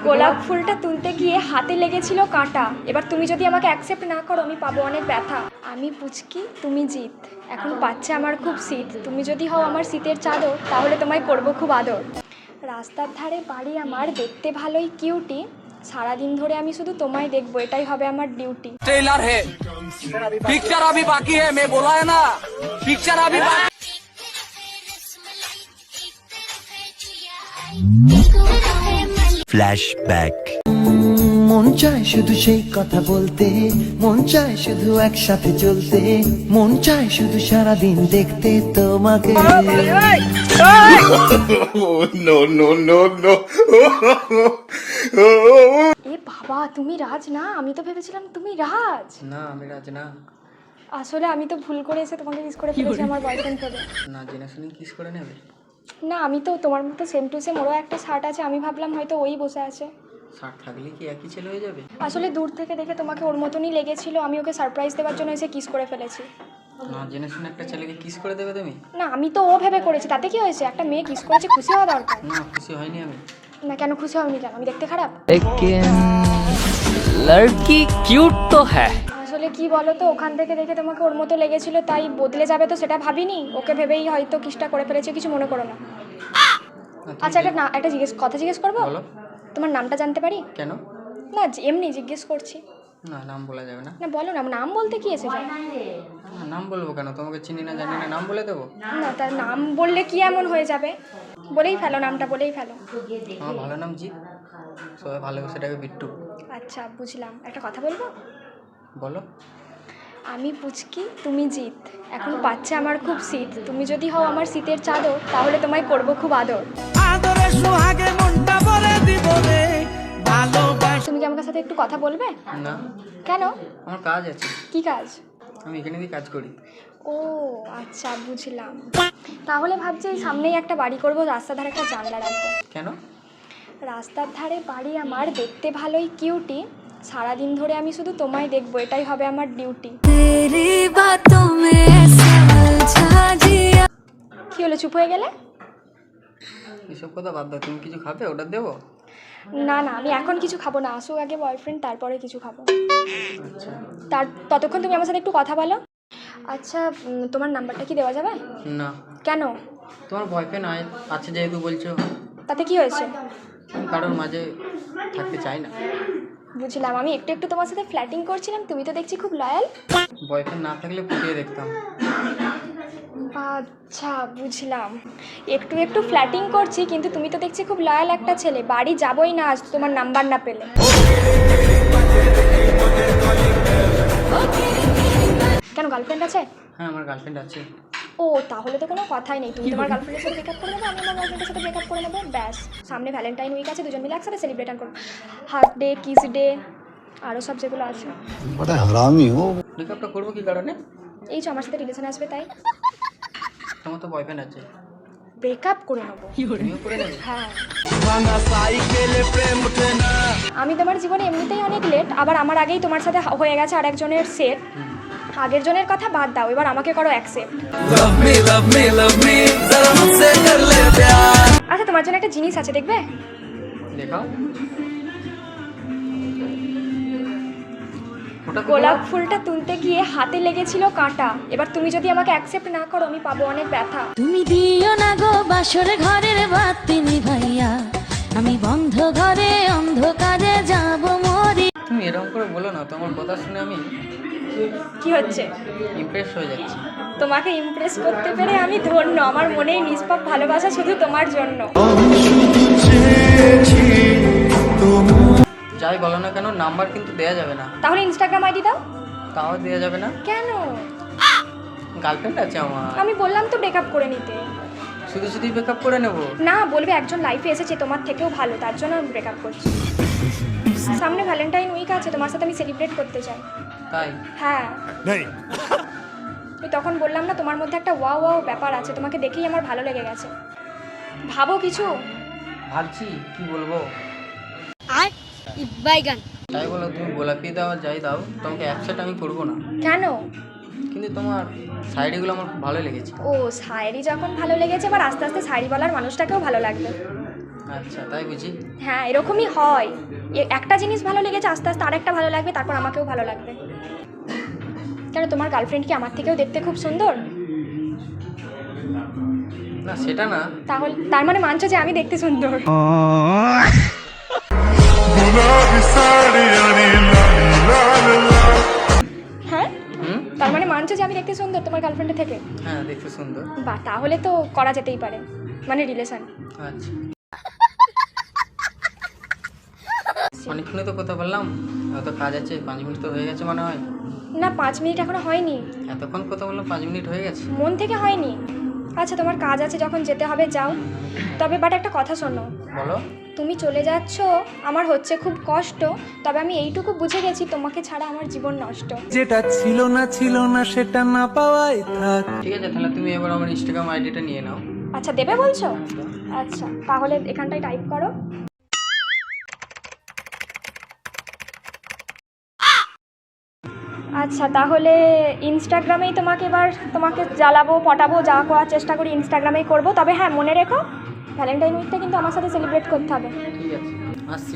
গোলাপ ফুলটা তুলতে গিয়ে হাতে লেগেছিল কাঁটা। এবার তুমি যদি আমাকে অ্যাকসেপ্ট না করো আমি পাবো অনেক ব্যথা। আমি পুচকি তুমি জিত, এখন পাচ্ছে আমার খুব শীত। তুমি যদি হও আমার শীতের চাদর তাহলে তোমায় করবো খুব আদর। রাস্তার ধারে বাড়ি আমার, দেখতে ভালোই কিউটি। সারাদিন ধরে আমি শুধু তোমায় দেখবো, এটাই হবে আমার ডিউটি। ट्रेलर है, पिक्चर अभी बाकी है, मैं बोला है ना, पिक्चर अभी बाकी। ফ্ল্যাশব্যাক। মন চায় শুধু সেই কথা বলতে, মন চায় শুধু একসাথে চলতে, মন চায় শুধু সারাদিন দেখতে তোমাকে। এ বাবা, তুমি রাজ না? আমি তো ভেবেছিলাম তুমি রাজ। না আমি রাজ না। আসলে আমি তো ভুল করে এসে তোমাকে কিস করে ফেলেছি আমার বয়ফ্রেন্ড ভেবে। না জেনে শুনে কিস করে নেবে? না, আমি তো তোমার মতো সেম টু সেম, ওরও একটা শার্ট আছে, আমি ভাবলাম হয়তো ওই বসে আছে। শার্ট থাকলে কি একই ছেলে হয়ে যাবে? আসলে দূর থেকে দেখে তোমাকে ওর মতনই লেগেছিল, আমি ওকে সারপ্রাইজ দেওয়ার জন্য এসে কিস করে ফেলেছি। না জেনে শুনে একটা ছেলেকে কিস করে দেবে তুমি? না, আমি তো ও ভেবে করেছি, তাতে কি হয়েছে? একটা মেয়ে কিস করেছে, খুশি হওয়া দরকার। না খুশি হয়নি আমি। না কেন খুশি হওনি কেন? আমি দেখতে খারাপ? लड़की क्यूट तो है। আসলে কি বলো তো, ওখান থেকে দেখে তোমাকে ওর মতো লেগেছিল, তাই বদলে যাবে তো সেটা ভাবিনি। ওকে ভেবেই হয়তো কিসটা করে ফেলেছি, কিছু মনে করো না। আচ্ছা, একটা কথা জিজ্ঞেস করবো? বলো। তোমার নামটা জানতে পারি? কেন? না, এমনি জিজ্ঞেস করছি। না নাম বলা যাবে না। না বলো না, নাম বলতে কি এসে যায়? না, নাম বলবো কেন? তোমাকে চিনি না জানি না, নাম বলে দেবো? না, তার নাম বললে কি এমন হয়ে যাবে? বলেই ফেলো, নামটা বলেই ফেলো। আমার ভালো নাম জিৎ, সবাই ভালোবাসে ডাকে বিট্টু। আচ্ছা বুঝলাম, একটা কথা বলবো? বলো। আমি পুচকি তুমি জিত, এখন পাচ্ছে আমার খুব শীত। তুমি যদি হও আমার শীতের চাদর তাহলে তোমায় করবো খুব আদর। তুমি কি আমার সাথে একটু কথা বলবে? না। কেন? আমার কাজ আছে। কি কাজ? আমি এখানে দিয়ে কাজ করি। ও আচ্ছা বুঝলাম। তাহলে ভাবছি এই সামনেই একটা বাড়ি করবো, রাস্তার ধারে একটা জানলা রাখবো। কেন? রাস্তার ধারে বাড়ি আমার, দেখতে ভালোই কিউটি। সারাদিন ধরে আমি শুধু তোমায় দেখবো, এটাই হবে আমার ডিউটি। কি হলো, চুপ হয়ে গেলে? এসব কথা বাদ দাও, তুমি কিছু খাবে? অর্ডার দেবো? না না, আমি এখন কিছু খাবো না, আসুক আগে বয়ফ্রেন্ড, তারপরে কিছু খাবো। আচ্ছা। ততক্ষণ তুমি আমার সাথে একটু কথা বলো। আচ্ছা, তোমার নাম্বারটা কি দেওয়া যাবে? না। কেন? তোমার বয়ফ্রেন্ড আছে যেহেতু বলছো। তাতে কি হয়েছে? আমি কারোর মাঝে থাকতে চাই না। বুঝলাম, আমি একটু একটু তোমার সাথে ফ্ল্যাটিং করছিলাম, তুমি তো দেখছি খুব লয়াল। বয়ফ্রেন্ড না থাকলে ফুটিয়ে দেখতাম। আচ্ছা বুঝলাম, একটু একটু ফ্ল্যাটিং করছি, কিন্তু তুমি তো দেখছি খুব লয়াল একটা ছেলে। বাড়ি যাবোই না আজ তোমার নাম্বার না পেলে। কেন, গার্লফ্রেন্ড আছে? হ্যাঁ আমার গার্লফ্রেন্ড আছে। ও তাহলে তো কোনো কথাই নেই, তুমি তোমার গার্লফ্রেন্ডের সাথে ব্রেকআপ করে নেবো, আমি আমার গার্লফ্রেন্ডের সাথে ব্রেকআপ করে নেবো, ব্যাস। সামনে ভ্যালেন্টাইন উইক আছে, দুজন মিলে একসাথে সেলিব্রেট করবো। হার্ট ডে, কিস ডে, আরও সব যেগুলো আছে। ব্রেকআপটা করবো কি কারণে? এই যে আমার সাথে রিলেশন আসবে তাই। তোমার তো বয়ফ্রেন্ড আছে। ব্রেকআপ করে নেবো। তুমিও করে নেবে? হ্যাঁ। আমি তোমার জীবনে এমনিতেই অনেক লেট, আবার আমার আগেই তোমার সাথে হয়ে গেছে আর একজনের সেট। আগের জনের কথা বাদ দাও, এবার আমাকে করো অ্যাকসেপ্ট। আচ্ছা, তোমার জন্য একটা জিনিস আছে, দেখবে? দেখাও। গোলাপ ফুলটা তুলতে গিয়ে হাতে লেগেছিল কাঁটা। এবার তুমি যদি আমাকে অ্যাকসেপ্ট না করো আমি পাবো অনেক ব্যথা। তুমি দিও না গো বাসর ঘরের বাতি নিভাইয়া, আমি বন্ধ ঘরে অন্ধকারে যাব মরি। তুমি এরকম করে বলো না, তোমার কথা শুনে আমি কি হচ্ছে? ইমপ্রেস হয়ে যাচ্ছি। তোমাকে ইমপ্রেস করতে পেরে আমি ধন্য, আমার মনেই নিষ্পাপ ভালোবাসা শুধু তোমার জন্য। যাই বলো না কেন, নাম্বার কিন্তু দেয়া যাবে না। তাহলে ইনস্টাগ্রাম আইডি দাও। তাও দেয়া যাবে না? কেন? গার্লফ্রেন্ড আছে আমার। আমি বললাম তো ব্রেকআপ করে নিতে। শুধু শুধুই ব্রেকআপ করে নেবো? না, বলবে একজন লাইফে এসেছে তোমার থেকেও ভালো, তার জন্য আমি ব্রেকআপ করছি। সামনে ভ্যালেন্টাইন উইক আছে, তোমার সাথে আমি সেলিব্রেট করতে চাই। তাই? হ্যাঁ। তখন বললাম না তোমার মধ্যে একটা ওয়াও ওয়াও ব্যাপার আছে, তোমাকে দেখেই আমার ভালো লেগে গেছে। ভাবো কিছু। ভাবছি কি বলবো। আর বাইগান তাই বলো, তুমি গোলাপি দাও যাই দাও, তোমাকে অ্যাকসেপ্ট আমি করবো না। কেন? কিন্তু তোমার শাড়িগুলো আমার খুব ভালো লেগেছে। ও শাড়ি যখন ভালো লেগেছে, এবার আস্তে আস্তে শাড়ি বলার মানুষটাকেও ভালো লাগবে। আচ্ছা তাই বুঝি। হ্যাঁ এরকমই হয়, একটা জিনিস ভালো লেগেছে আস্তে আস্তে আরেকটা ভালো লাগবে, তারপর আমাকেও ভালো লাগবে। কেন তোমার গার্লফ্রেন্ড কি আমার থেকেও দেখতে খুব সুন্দর? না সেটা না। তাহলে তার মানে মানছো যে আমি দেখতে সুন্দর? হ্যাঁ হুম, তার মানে মানছো যে আমি দেখতে সুন্দর তোমার গার্লফ্রেন্ডের থেকে? হ্যাঁ দেখতে সুন্দর। বাহ, তাহলে তো করা যেতেই পারে, মানে রিলেশন। আচ্ছা অনেকক্ষণই তো কথা বললাম, হয়তো কাজ আছে, 5 মিনিট তো হয়ে গেছে মনে হয়। না 5 মিনিট এখনো হয়নি, এতক্ষণ কথা বললাম, 5 মিনিট হয়ে গেছে। মন থেকে হয়নি। আচ্ছা তোমার কাজ আছে যখন যেতে হবে যাও, তবে বাট একটা কথা শোনো, বলো। তুমি চলে যাচ্ছ আমার হচ্ছে খুব কষ্ট, তবে আমি এইটুকু বুঝে গেছি তোমাকে ছাড়া আমার জীবন নষ্ট। যেটা ছিল না সেটা না পাওয়াই থাক। ঠিক আছে তাহলে তুমি এবার আমার ইনস্টাগ্রাম আইডিটা নিয়ে নাও। আচ্ছা দেবে বলছো? আচ্ছা তাহলে এখানটায় টাইপ করো। আচ্ছা তাহলে ইনস্টাগ্রামেই তোমাকে জ্বালাবো পটাবো, যা করার চেষ্টা করি ইনস্টাগ্রামেই করব। তবে হ্যাঁ মনে রেখো ভ্যালেন্টাইন উইকটা কিন্তু আমার সাথে সেলিব্রেট করতে হবে। ঠিক আছে আসছি।